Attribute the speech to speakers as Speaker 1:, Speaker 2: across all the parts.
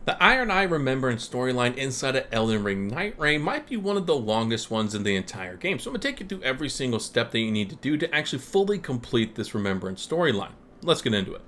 Speaker 1: The Ironeye Remembrance storyline inside of Elden Ring Nightreign might be one of the longest ones in the entire game, so I'm going to take you through every single step that you need to do to actually fully complete this Remembrance storyline. Let's get into it.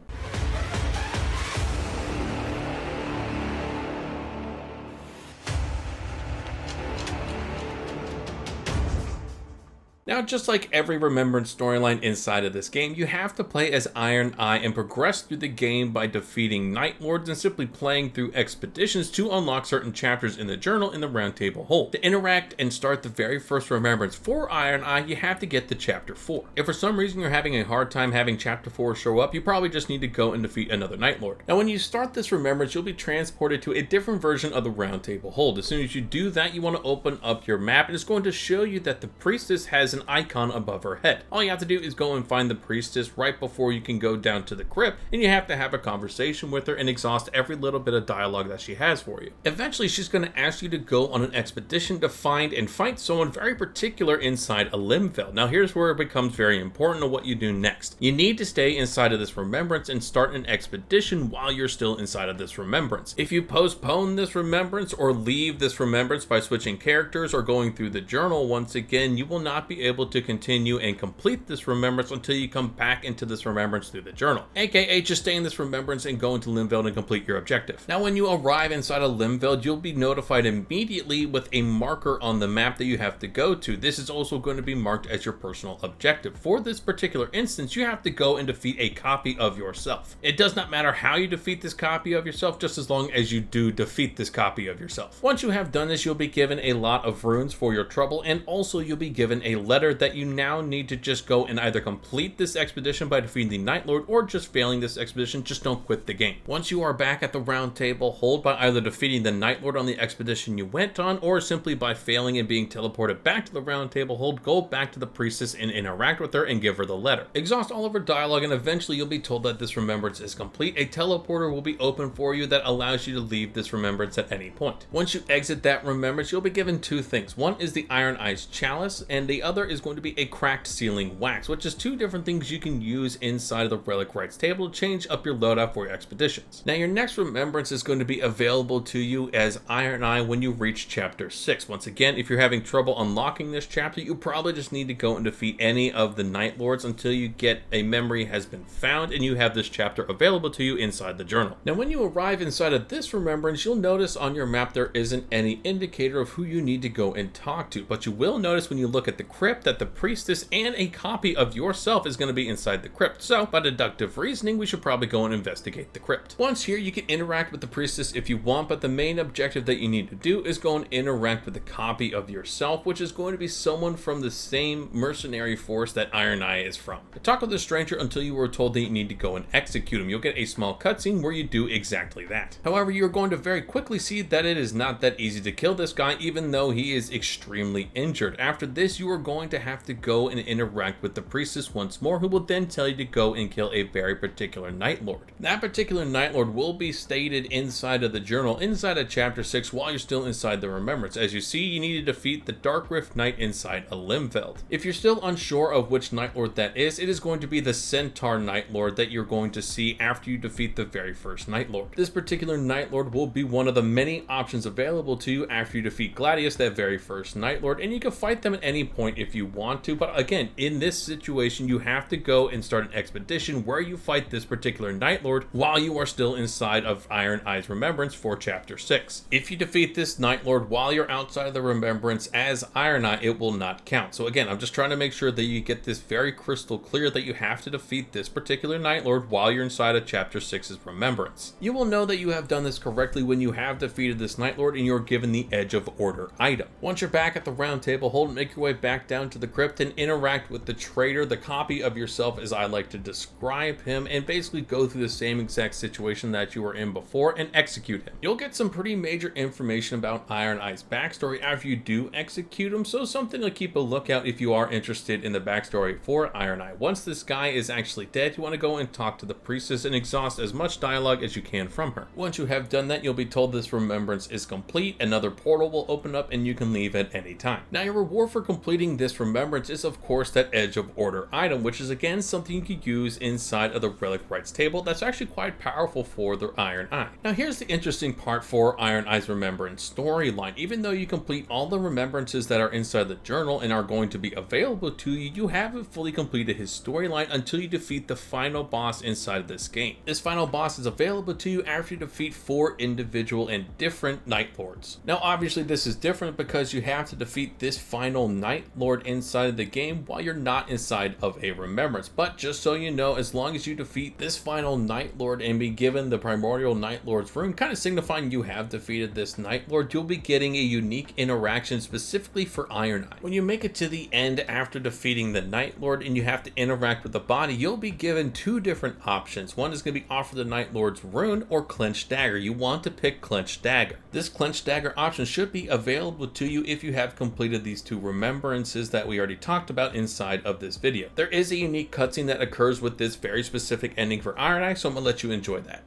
Speaker 1: Now, just like every Remembrance storyline inside of this game, you have to play as Ironeye and progress through the game by defeating Night Lords and simply playing through expeditions to unlock certain chapters in the journal in the Round Table Hold. To interact and start the very first Remembrance for Ironeye, you have to get to Chapter 4. If for some reason you're having a hard time having Chapter 4 show up, you probably just need to go and defeat another Night Lord. Now, when you start this Remembrance, you'll be transported to a different version of the Round Table Hold. As soon as you do that, you want to open up your map, and it's going to show you that the Priestess has an icon above her head. All you have to do is go and find the Priestess right before you can go down to the crypt, and you have to have a conversation with her and exhaust every little bit of dialogue that she has for you. Eventually, she's going to ask you to go on an expedition to find and fight someone very particular inside a Limfeld. Now, here's where it becomes very important of what you do next. You need to stay inside of this Remembrance and start an expedition while you're still inside of this Remembrance. If you postpone this Remembrance or leave this Remembrance by switching characters or going through the journal once again, you will not be able to continue and complete this Remembrance until you come back into this Remembrance through the journal, aka just stay in this Remembrance and go into Limfeld and complete your objective. Now, when you arrive inside of Limfeld, you'll be notified immediately with a marker on the map that you have to go to. This is also going to be marked as your personal objective. For this particular instance, you have to go and defeat a copy of yourself. It does not matter how you defeat this copy of yourself, just as long as you do defeat this copy of yourself. Once you have done this, you'll be given a lot of runes for your trouble, and also you'll be given a letter that you now need to just go and either complete this expedition by defeating the Night Lord, or just failing this expedition, just don't quit the game. Once you are back at the Round Table Hold by either defeating the Night Lord on the expedition you went on, or simply by failing and being teleported back to the Round Table Hold, go back to the Priestess and interact with her and give her the letter. Exhaust all of her dialogue, and eventually you'll be told that this Remembrance is complete. A teleporter will be open for you that allows you to leave this Remembrance at any point. Once you exit that Remembrance, you'll be given two things. One is the Ironeye's Chalice, and the other is going to be a cracked ceiling wax, which is two different things you can use inside of the Relic Rites table to change up your loadout for your expeditions. Now, your next Remembrance is going to be available to you as Ironeye when you reach Chapter 6. Once again, if you're having trouble unlocking this chapter, you probably just need to go and defeat any of the Night Lords until you get a memory has been found and you have this chapter available to you inside the journal. Now, when you arrive inside of this Remembrance, you'll notice on your map there isn't any indicator of who you need to go and talk to, but you will notice when you look at the crypt that the Priestess and a copy of yourself is going to be inside the crypt. So, by deductive reasoning, we should probably go and investigate the crypt. Once here, you can interact with the Priestess if you want, but the main objective that you need to do is go and interact with a copy of yourself, which is going to be someone from the same mercenary force that Ironeye is from. Talk with the stranger until you were told that you need to go and execute him. You'll get a small cutscene where you do exactly that. However, you're going to very quickly see that it is not that easy to kill this guy, even though he is extremely injured. After this, you are going to have to go and interact with the Priestess once more, who will then tell you to go and kill a very particular Night Lord. That particular Night Lord will be stated inside of the journal, inside of Chapter 6, while you're still inside the Remembrance. As you see, you need to defeat the Dark Rift Knight inside a Limfeld. If you're still unsure of which Night Lord that is, it is going to be the Centaur Night Lord that you're going to see after you defeat the very first Night Lord. This particular Night Lord will be one of the many options available to you after you defeat Gladius, that very first Night Lord, and you can fight them at any point if you want to, but again, in this situation, you have to go and start an expedition where you fight this particular Night Lord while you are still inside of Ironeye's Remembrance for Chapter 6. If you defeat this Night Lord while you're outside of the Remembrance as Ironeye, it will not count. So again, I'm just trying to make sure that you get this very crystal clear that you have to defeat this particular Night Lord while you're inside of Chapter 6's Remembrance. You will know that you have done this correctly when you have defeated this Night Lord and you're given the Edge of Order item. Once you're back at the Round Table Hold, make your way back down to the crypt and interact with the traitor, the copy of yourself as I like to describe him, and basically go through the same exact situation that you were in before and execute him. You'll get some pretty major information about Ironeye's backstory after you do execute him, so something to keep a lookout if you are interested in the backstory for Ironeye. Once this guy is actually dead, you want to go and talk to the Priestess and exhaust as much dialogue as you can from her. Once you have done that, you'll be told this Remembrance is complete, another portal will open up and you can leave at any time. Now, your reward for completing this this Remembrance is of course that Edge of Order item, which is again something you could use inside of the Relic Rights table that's actually quite powerful for the Ironeye. Now here's the interesting part for Ironeye's Remembrance storyline. Even though you complete all the remembrances that are inside the journal and are going to be available to you, you haven't fully completed his storyline until you defeat the final boss inside of this game. This final boss is available to you after you defeat 4 individual and different Night Lords. Now obviously this is different because you have to defeat this final Night Lord inside of the game while you're not inside of a Remembrance. But just so you know, as long as you defeat this final Night Lord and be given the Primordial Night Lord's rune, kind of signifying you have defeated this Night Lord, you'll be getting a unique interaction specifically for Ironeye. When you make it to the end after defeating the Night Lord and you have to interact with the body, you'll be given 2 different options. One is going to be offer the Night Lord's rune or Clenched Dagger. You want to pick Clenched Dagger. This Clenched Dagger option should be available to you if you have completed these 2 remembrances that we already talked about inside of this video. There is a unique cutscene that occurs with this very specific ending for Ironeye, so I'm going to let you enjoy that.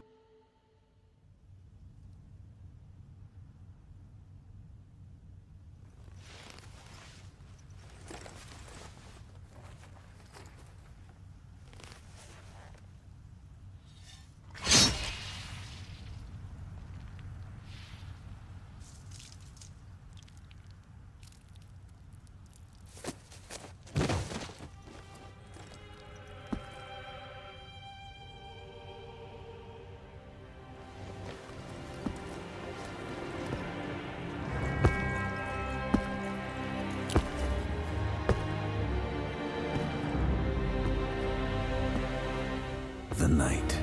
Speaker 2: The night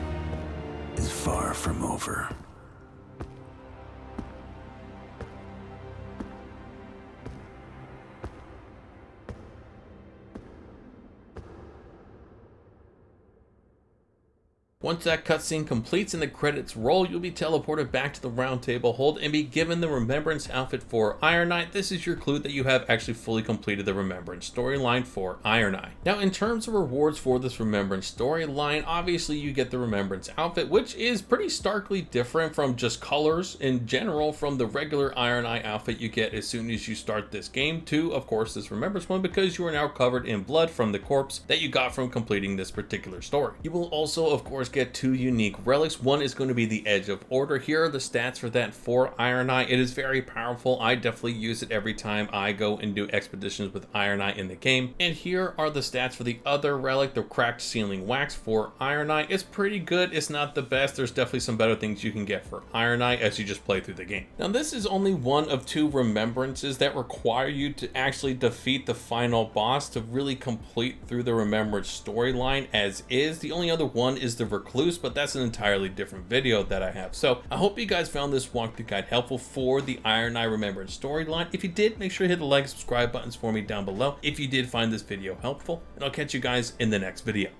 Speaker 2: is far from over.
Speaker 1: Once that cutscene completes and the credits roll, you'll be teleported back to the Round Table Hold and be given the Remembrance outfit for Ironeye. This is your clue that you have actually fully completed the Remembrance storyline for Ironeye. Now in terms of rewards for this Remembrance storyline, obviously you get the Remembrance outfit, which is pretty starkly different from just colors in general from the regular Ironeye outfit you get as soon as you start this game to, of course, this Remembrance one, because you are now covered in blood from the corpse that you got from completing this particular story. You will also, of course, get 2 unique relics. One is going to be the Edge of Order. Here are the stats for that for Ironeye. It is very powerful. I definitely use it every time I go and do expeditions with Ironeye in the game. And here are the stats for the other relic, the Cracked Sealing Wax for Ironeye. It's pretty good. It's not the best. There's definitely some better things you can get for Ironeye as you just play through the game. Now this is only one of 2 remembrances that require you to actually defeat the final boss to really complete through the Remembrance storyline as is. The only other one is the Recluse, but that's an entirely different video that I have. So I hope you guys found this walkthrough guide helpful for the Ironeye Remembrance storyline. If you did, make sure to hit the like and subscribe buttons for me down below if you did find this video helpful, and I'll catch you guys in the next video.